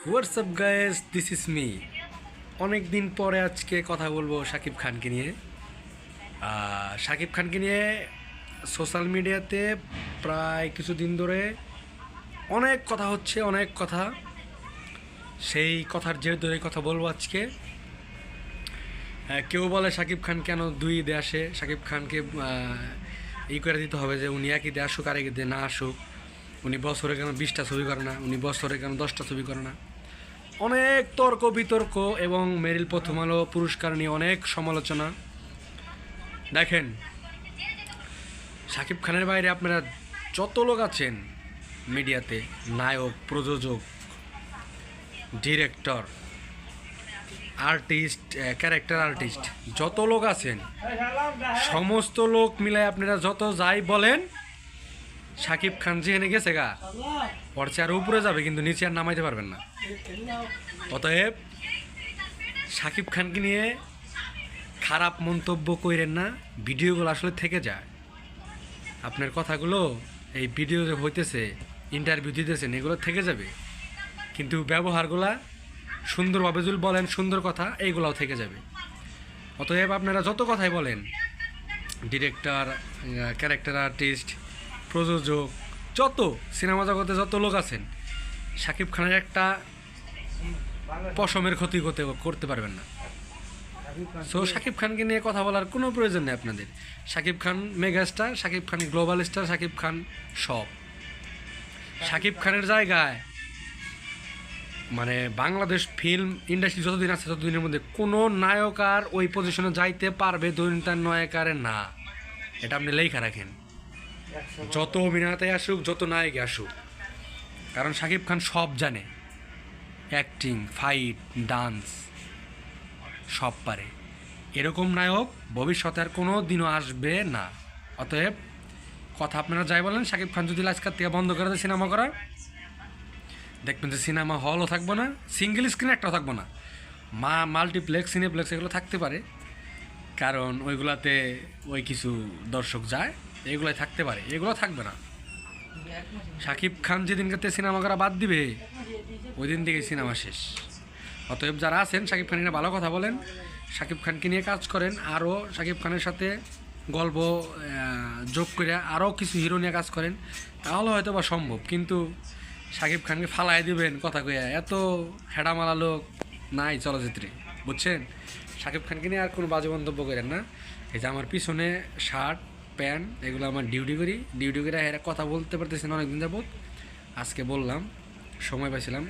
WhatsApp guys, this is me. অনেক দিন পরে আজকে কথা বলবো শাকিব খানকে নিয়ে। শাকিব খানকে নিয়ে সোশ্যাল মিডিয়াতে প্রায় কিছুদিন ধরে অনেক কথা হচ্ছে, অনেক কথা। সেই কথার জের ধরে কথা বলবো আজকে। কেউ বলে শাকিব খান কেন দুই ঈদে আসে, শাকিব খানকে ই করে দিতে হবে যে উনি এক ঈদে আসুক আর এক ঈদে না আসুক, উনি বছরে কেন 20টা ছবি করে না, উনি বছরে কেন 10টা ছবি করে না। অনেক তর্ক বিতর্ক এবং মেরিল প্রথম আলো পুরস্কার নিয়ে অনেক সমালোচনা। দেখেন, শাকিব খানের বাইরে আপনারা যত লোক আছেন মিডিয়াতে, নায়ক, প্রযোজক, ডিরেক্টর, আর্টিস্ট, ক্যারেক্টার আর্টিস্ট, যত লোক আছেন সমস্ত লোক মিলে আপনারা যত যাই বলেন, শাকিব খান যেখানে গেছে গা ওর চেয়ে আরো উপরে যাবে, কিন্তু নিচে আর নামাইতে পারবেন না। অতএব শাকিব খানকে নিয়ে খারাপ মন্তব্য কইরেন না। ভিডিওগুলো আসলে থেকে যায়, আপনার কথাগুলো এই ভিডিও যে হইতেছে, ইন্টারভিউ দিতেছেন, এগুলো থেকে যাবে, কিন্তু ব্যবহারগুলা সুন্দরভাবে যদি বলেন, সুন্দর কথা, এইগুলাও থেকে যাবে। অতএব আপনারা যত কথাই বলেন, ডিরেক্টর, ক্যারেক্টার আর্টিস্ট, প্রযোজক, যত সিনেমা জগতে যত লোক আছেন, শাকিব খানের একটা পশমের ক্ষতি করতে পারবেন না। সো শাকিব খানকে নিয়ে কথা বলার কোনো প্রয়োজন নেই আপনাদের। Shakib Khan mega star, Shakib Khan global star, Shakib Khan সব। শাকিব খানের জায়গায় মানে বাংলাদেশ ফিল্ম ইন্ডাস্ট্রি যতদিন আছে ততদিনের মধ্যে কোনো নায়ক আর ওই পজিশনে যাইতে পারবে দৈনিতার নায়কারে না। এটা আপনি লেখা রাখেন, যত অভিনেতা আসুক, যত নায়ক আসুক, কারণ শাকিব খান সব জানে, অ্যাক্টিং, ফাইট, ডান্স সব পারে। এরকম নায়ক ভবিষ্যতে আর কোনো দিনও আসবে না। অতএব কথা আপনারা যাই বলেন, শাকিব খান যদি আজকের থেকে বন্ধ করে দেয় সিনেমা করা, দেখবেন যে সিনেমা হলও থাকবো না, সিঙ্গেল স্ক্রিন একটাও থাকবো না, মাল্টিপ্লেক্স, সিনেপ্লেক্স এগুলো থাকতে পারে, কারণ ওইগুলাতে ওই কিছু দর্শক যায়, এগুলাই থাকতে পারে, এগুলো থাকবে না। শাকিব খান যেদিনকে সিনেমা করা বাদ দিবে, ওই দিন থেকে সিনেমা শেষ। অতএব যারা আছেন শাকিব খান নিয়ে ভালো কথা বলেন, শাকিব খানকে নিয়ে কাজ করেন, আরও শাকিব খানের সাথে গল্প যোগ করে আরও কিছু হিরো নিয়ে কাজ করেন, তাহলে হয়তো বা সম্ভব। কিন্তু শাকিব খানকে ফালাই দিবেন কথা কইয়া, এত হেডামালা লোক নাই চলচ্চিত্রে, বুঝছেন? শাকিব খানকে নিয়ে আর কোনো বাজে মন্তব্য করেন না। এই যে আমার পিছনে শার্ট প্যান্ট, এগুলো আমার ডিউটি করে এরা কথা বলতে পারতেছেন অনেকদিন যাবত, আজকে বললাম, সময় পাইছিলাম।